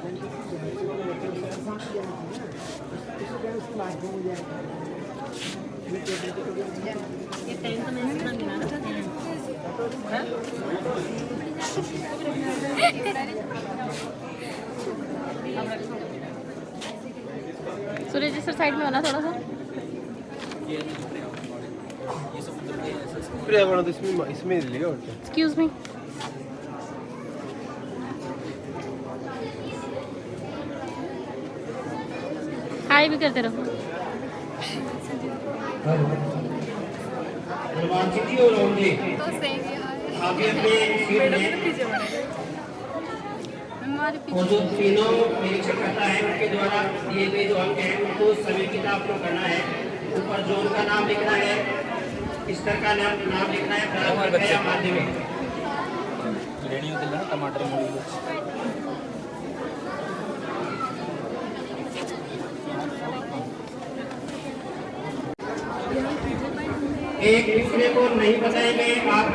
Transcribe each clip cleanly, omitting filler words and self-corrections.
ये टाइम तो मैंने इतना मिला सूरज जी सर साइड में होना थोड़ा सा। इसमें लिया एक्सक्यूज मी। हाय भी करते रहो। और जो तीनों निरीक्षणकर्ता हैं उनके द्वारा दिए गए जो अंक हैं उनको समेकित आपको करना है। ऊपर जोन का नाम लिखना है, स्तर का नाम लिखना है, प्रारंभिक या माध्यमिक। टमाटर एक दूसरे को नहीं बताएंगे आप।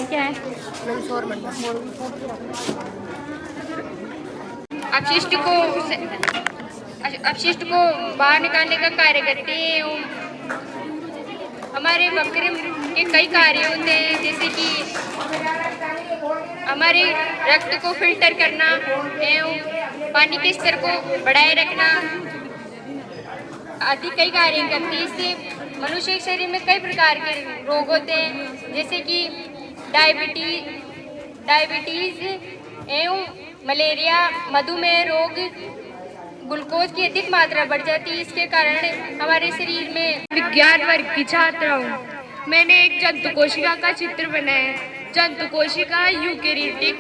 क्या है? अपशिष्ट को बाहर निकालने का कार्य करते हैं। हमारे वक्र के कई कार्य होते हैं, जैसे कि हमारे रक्त को फिल्टर करना एवं पानी के स्तर को बढ़ाए रखना आदि कई कार्य करते हैं। इससे मनुष्य के शरीर में कई प्रकार के रोग होते हैं, जैसे कि डायबिटीज एवं मलेरिया, मधुमेह रोग, ग्लूकोज की अधिक मात्रा बढ़ जाती है। इसके कारण हमारे शरीर में विज्ञान वर्ग की छात्रा हूँ। मैंने एक जंतु कोशिका का चित्र बनाया है। जंतु कोशिका यूकेरियोटिक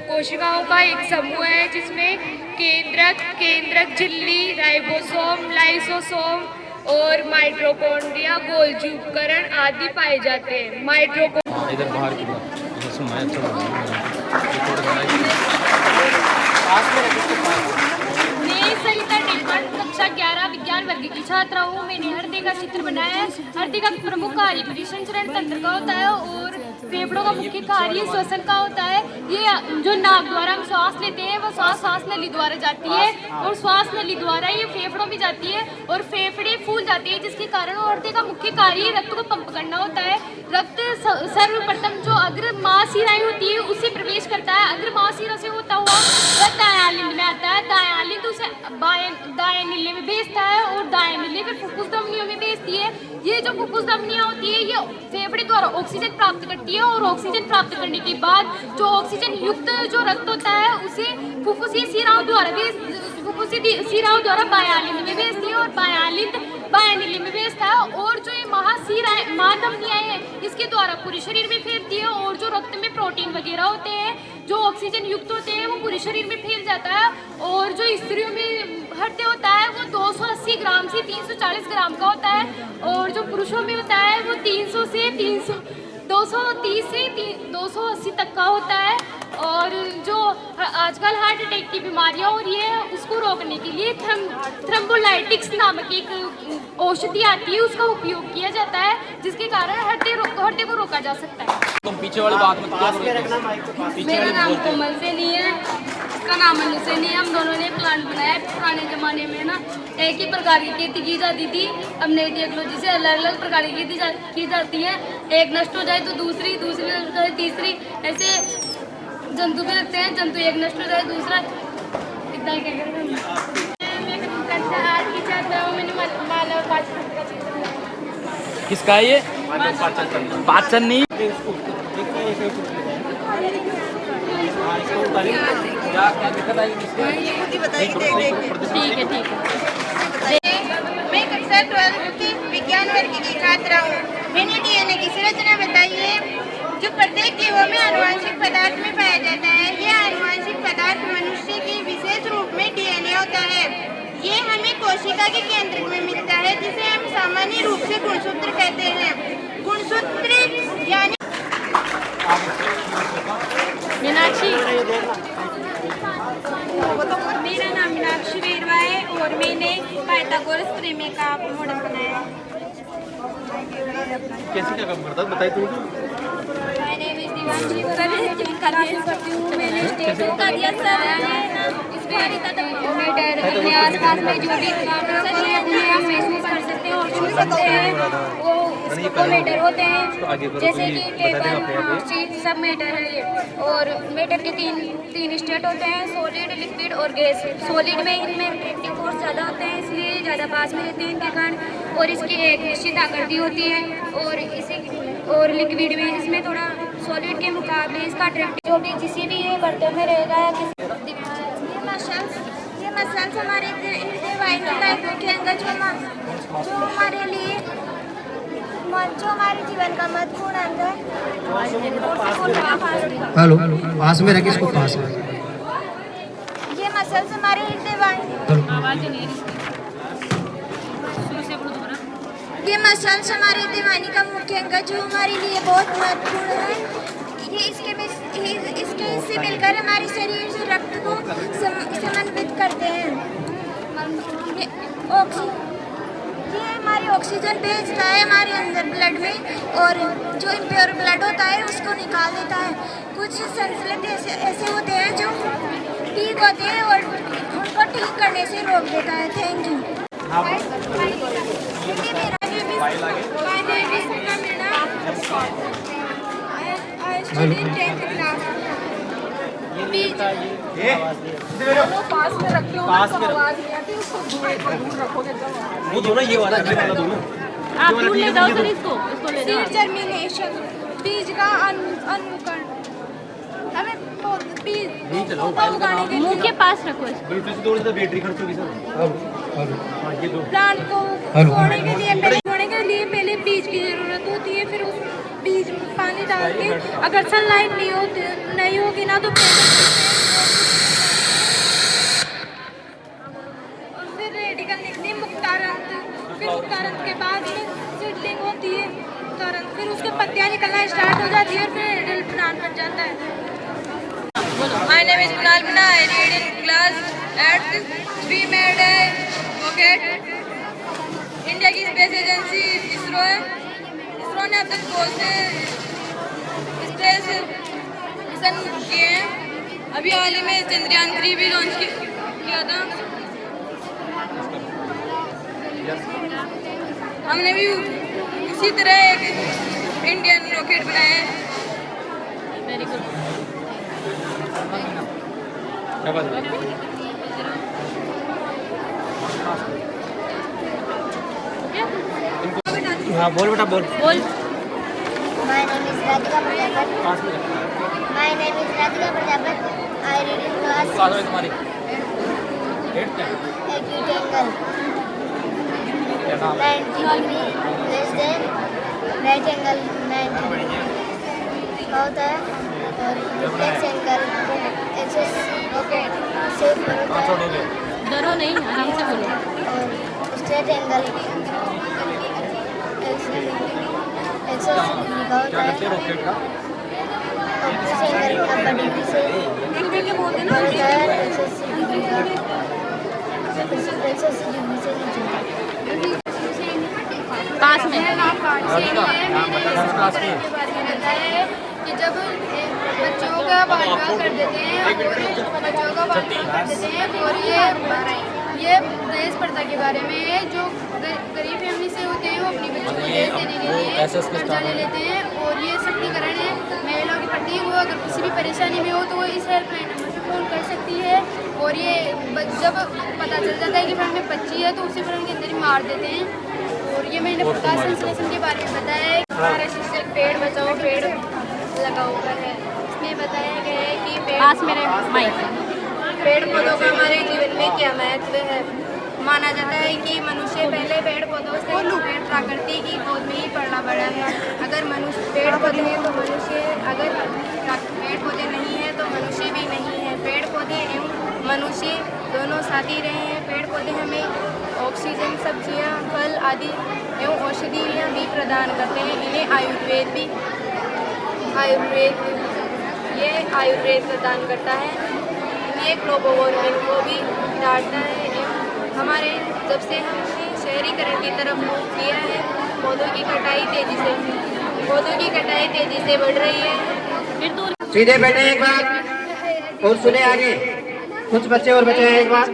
कोशिकाओं का एक समूह है, जिसमें केंद्रक झिल्ली, राइबोसोम, लाइसोसोम और माइटोकॉन्ड्रिया, गोल्जी उपकरण आदि पाए जाते हैं। इधर बाहर की बात सुना है। मैं सरिता टेलबर्ट कक्षा 11 विज्ञान वर्ग की छात्रा हूँ। मैंने हृदय का चित्र बनाया है। हृदय का प्रमुख कार्य परिसंचरण तंत्र का होता है और फेफड़ों का मुख्य कार्य श्वसन का होता है। ये जो नाक द्वारा हम श्वास लेते हैं वो श्वास नली द्वारा जाती है और श्वास नली द्वारा ये फेफड़ों में जाती है और फेफड़े फूल जाते हैं, जिसके कारण हृदय का मुख्य कार्य रक्त को पंप करना होता है। रक्त सर्वप्रथम जो अग्र महाशिराएं होती है उसे प्रवेश करता है। अग्र महाशिरा से होता हुआ वह दायां में आता है। दायां लिंद उसे दाएं नीले में भेजता है और दाएं नीले फिर फुफ्फुस धमनियों में भेजती है। ये जो फुफ्फुस धमनियां होती है ये फेफड़े द्वारा ऑक्सीजन प्राप्त करती है और ऑक्सीजन प्राप्त करने के बाद जो ऑक्सीजन युक्त जो रक्त होता है उसे फुफ्फुसीय शिराओं द्वारा बायां लिंद में भेजती है और बायां लिंद बायां नीले में भेजता है। और जो ये महाधमनियां हैं इसके द्वारा पूरे शरीर में फैलती है और जो रक्त में प्रोटीन वगैरह होते हैं जो ऑक्सीजन युक्त होते हैं वो पूरे शरीर में फैल जाता है। और जो स्त्रियों में हृदय होता है वो 280 ग्राम से 340 ग्राम का होता है और जो पुरुषों में होता है वो 230 से 280 तक का होता है। और जो आजकल हार्ट अटैक की बीमारियां हो रही है उसको रोकने के लिए थ्रोम्बोलाइटिक्स नामक एक औषधि आती है, उसका उपयोग किया जाता है, जिसके कारण हृदय को रोका जा सकता है। तुम पीछे वाली बात मत करो। मेरा नाम कोमल से नहीं है, इसका नाम मनु से नहीं है। हम दोनों ने प्लांट बनाया। पुराने ज़माने में ना एक ही प्रकार की खेती की जाती थी। अब नई टेक्नोलॉजी से अलग अलग प्रकार की खेती की जाती है। एक नष्ट हो जाए तो दूसरी नष्ट हो जाए तीसरी, ऐसे जंतु भी रखते हैं। जंतु एक नष्ट हो जाए दूसरा, इतना ही क्या करें। किसका है ये? पाचन नहीं ठीक है मैं कक्षा 12 की विज्ञान वर्ग की छात्रा हूँ। मैंने डीएनए की संरचना बताई है जो प्रत्येक जीवों में आनुवंशिक पदार्थ में पाया जाता है। यह आनुवंशिक पदार्थ मनुष्य की विशेष रूप में डीएनए होता है। ये हमें कोशिका के केंद्र में मिलता है जिसे हम सामान्य रूप से गुणसूत्र कहते हैं। गुणसूत्र यानी मीनाक्षी। मेरा नाम मीनाक्षी वेरवा है और मैंने पाइथागोरस प्रमेय का मॉडल बनाया है। कैसे क्या काम करता है बताइए तुम। मैंने मैंने स्टेशन का दिया सर अपने आसपास में जो भी हम महसूस कर सकते हैं और छू सकते हैं वो इसको मेटर होते हैं। जैसे कि पेपर सब मेटर है ये। और मेटर के तीन स्टेट होते हैं, सॉलिड, लिक्विड और गैस। सॉलिड में इनमें रिएक्टिव फोर्स ज़्यादा होते हैं इसलिए ज़्यादा पास में रहते हैं इनके कारण और इसकी एक निश्चित आकृति होती है। और लिक्विड में इसमें थोड़ा सॉलिड के मुकाबले इसका अट्रैक्टिव जो भी किसी भी ये बर्तन में रहेगा या किसी ये मसल्स हमारे हृदय वाहिनी का एक मुख्य अंग जो हमारे लिए जो हमारे जीवन का महत्वपूर्ण अंग है। हेलो पास में रख इसको पास में। ये मसल्स हमारे हृदय वाहिनी ये मसल्स हमारे हृदय वाहिनी का मुख्य अंग जो हमारे लिए बहुत महत्वपूर्ण है। ये इसके हिस्से मिलकर हमारे शरीर से रक्त को समन्वित करते हैं। ये हमारी ऑक्सीजन भेजता है हमारे अंदर ब्लड में और जो इम्प्योर ब्लड होता है उसको निकाल देता है। कुछ संश्लेष ऐसे होते हैं जो ठीक होते हैं और उनको ठीक करने से रोक देता है। Thank you. वो दोनों ये वाला दोनों आप दूर ले जाओ सर इसको ले जाओ। सीड जर्मिनेशन बीज का अनुकरण हमें बीज उगाने के मुंह के पास रखो इसको। ब्लूटूथ से दोनों बैटरी खर्च होगी सर। ये दो प्लांट को बोने के लिए पहले बीज की जरूरत होती है। फिर उस बीज में पानी डाल के अगर सनलाइट नहीं होगी ना तो फिर रेडिकल निकलती है मुक्तारंत। फिर मुक्तारंत के बाद में सीडलिंग होती है मुक्तारंत। फिर उसके पत्तियां निकलना स्टार्ट हो जाती है और फिर एडल्ट प्लांट बन जाता है। My name is Kunal Bina. I read in class 8th. We made a rocket. India की स्पेस एजेंसी इसरो है। इसरो ने अब तक बहुत से स्पेस मिशन किए हैं। अभी हाल ही में चंद्रयान 3 भी लॉन्च किया था। हमने भी उसी तरह एक इंडियन रॉकेट बनाया है। Very good. क्या बात है? हाँ बोल बेटा बोल। My name is Radhika Prajapati. My name is Radhika Prajapati. I read in class साथ में तुम्हारी acute angle क्या नाम 90 degree less than right angle 90 होता है और reflex angle excess से ऊपर होता है डरो नहीं, आराम से बोलो। और straight angle excess डिग्री का होता है। रॉकेट का ऑब्जेक्ट एंगल 90 डिग्री से होता है। excess डिग्री का excess डिग्री से नीचे पास में क्लास में कि जब बच्चों का बांटवा कर देते हैं और ये दहेज प्रथा के बारे में है। जो गरीब फैमिली से होते हैं वो अपनी बच्चों को दहेज देने के लिए कर्जा ले लेते हैं और ये सशक्तिकरण है महिलाओं के प्रति। वो अगर किसी भी परेशानी में हो तो वो इस हेल्पलाइन नंबर पर फोन कर सकती है। और ये जब पता चल जाता है कि फ्रेंड में बच्ची है तो उसी फ्रेंड के अंदर ही मार देते हैं। और ये मैंने प्रकाश संश्लेषण के बारे में बताया है। हमारा शीर्षक पेड़ बचाओ पेड़ लगाओ पर है। इसमें बताया गया है कि पेड़ पौधों का हमारे जीवन में क्या महत्व है। माना जाता है कि मनुष्य पहले पेड़ पौधों से पेड़ प्रकृति की गोद में ही पला बड़ा है। अगर मनुष्य पेड़ पौधे हैं तो मनुष्य, अगर पेड़ पौधे नहीं है तो मनुष्य भी नहीं है। पेड़ पौधे एवं मनुष्य दोनों साथी रहे हैं। पेड़ पौधे हमें ऑक्सीजन, सब्जियां, फल आदि एवं औषधियाँ भी प्रदान करते हैं। इन्हें आयुर्वेद प्रदान करता है। ये ग्लोबल वार्मिंग को भी घटाता है। हमारे जब से हमने शहरीकरण की तरफ मुँह किया है, पौधों की कटाई तेजी से बढ़ रही है। सीधे बैठे एक बार और सुने आगे। कुछ बच्चे और बचे हैं, एक बार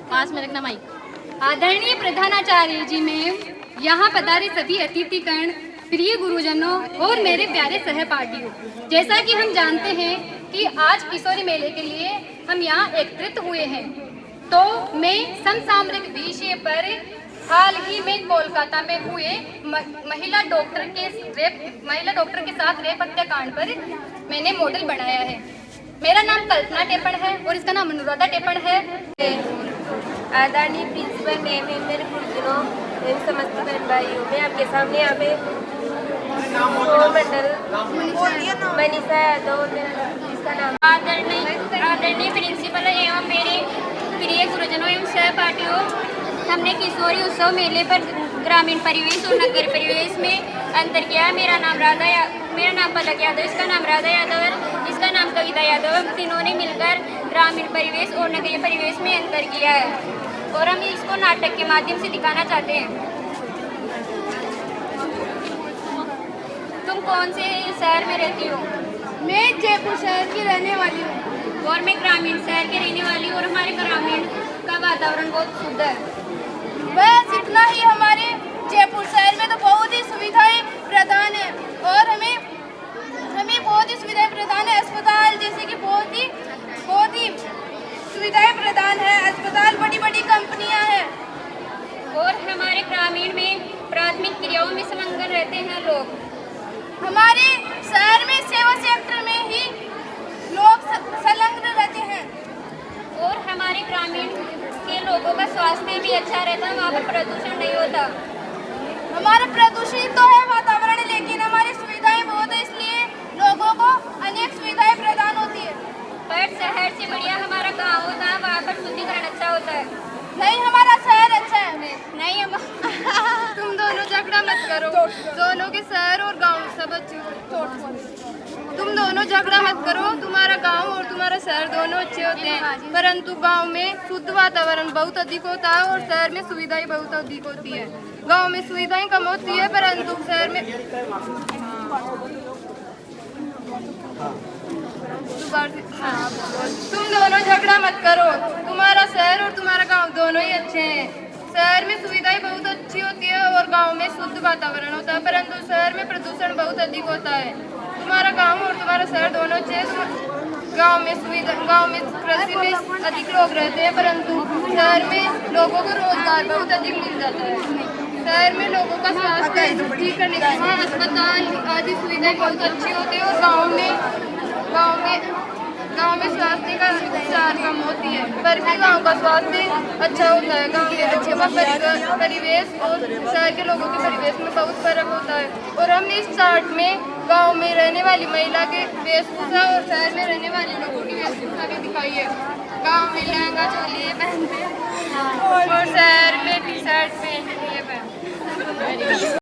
पास में रखना माइक। आदरणीय प्रधानाचार्य जी में यहाँ पधारे सभी अतिथिगण, प्रिय गुरुजनों और मेरे प्यारे सहपाठियों, जैसा कि हम जानते हैं कि आज किशोरी मेले के लिए हम यहाँ एकत्रित हुए हैं, तो मैं समसामयिक विषय पर हाल ही में कोलकाता में हुए महिला डॉक्टर के साथ रेप हत्याकांड पर मैंने मॉडल बनाया है। मेरा नाम कल्पना टेपण है और इसका नाम अनुराधा टेपण है। आदरणीय प्रिंसिपल मैम, मेरे गुरुजनों एवं समस्त बहन भाइयों, मैं आपके सामने यहाँ पे मंडल मनीषा यादव, इसका नाम। आदरणीय प्रिंसिपल एवं मेरे प्रिय गुरुजनों एवं सहपाठियों, हमने किशोरी उत्सव मेले पर ग्रामीण परिवेश और नगर परिवेश में अंतर किया है। मेरा नाम पलक यादव, इसका नाम राधा यादव है, इसका नाम कविता यादव। हम तीनों ने मिलकर ग्रामीण परिवेश और नगरीय परिवेश में अंतर किया है और हम इसको नाटक के माध्यम से दिखाना चाहते हैं। तुम कौन से शहर में रहती हो? मैं जयपुर शहर की रहने वाली हूँ। और मैं ग्रामीण शहर की रहने वाली हूँ और हमारे ग्रामीण का वातावरण बहुत शुद्ध है। बस इतना ही। हमारे जयपुर शहर में तो बहुत ही सुविधाएं प्रदान है और हमें बहुत ही सुविधाएं प्रदान है। अस्पताल जैसे कि बहुत ही सुविधाएं प्रदान है। अस्पताल, बड़ी बड़ी कंपनियां हैं और हमारे ग्रामीण में प्राथमिक क्रियाओं में संलग्न रहते हैं लोग। हमारे शहर में सेवा सेक्टर में ही लोग संलग्न रहते हैं और हमारे ग्रामीण के लोगों का स्वास्थ्य भी अच्छा रहता है, वहाँ पर प्रदूषण नहीं होता। हमारा प्रदूषित तो है वातावरण, लेकिन हमारी सुविधाएं बहुत है, इसलिए लोगों को अनेक सुविधाएं प्रदान होती है। पर शहर से बढ़िया हमारा गाँव होता है, वहाँ पर शुद्धिकरण अच्छा होता है। नहीं, हमारा शहर अच्छा है। नहीं हम तुम दोनों झगड़ा मत करो। दोनों के शहर और गांव सब अच्छे। तुम दोनों झगड़ा मत करो। तुम्हारा गांव और तुम्हारा शहर दोनों अच्छे होते हैं, परंतु गांव में शुद्ध वातावरण बहुत अधिक होता है और शहर में सुविधाएं बहुत अधिक होती है। गांव में सुविधाएं कम होती है, परंतु शहर में तुम दोनों झगड़ा मत करो। तुम्हारा शहर और तुम्हारा गांव दोनों ही अच्छे हैं। शहर में सुविधाएं बहुत अच्छी होती है और गांव में शुद्ध वातावरण होता है, परंतु शहर में प्रदूषण बहुत अधिक होता है। तुम्हारा गांव और तुम्हारा शहर दोनों अच्छे हैं। गांव में कृषि में अधिक लोग रहते हैं, परंतु शहर में लोगों को रोजगार बहुत अधिक मिल जाता है। शहर में लोगों का स्वास्थ्य ठीक करने के लिए अस्पताल आदि सुविधाएं बहुत अच्छी होती है और गांव में स्वास्थ्य का उपचार कम होती है, पर भी गांव का स्वास्थ्य अच्छा होता है। गांव में अच्छे परिवेश और शहर के लोगों के परिवेश में बहुत फर्क होता है। और हम इस चार्ट में गांव में रहने वाली महिला के वेशभूषा और शहर में रहने वाले लोगों की वेशभूषा भी दिखाई है। गांव में लहंगा चोली पहनते और शहर में टी शर्ट पहनते हैं।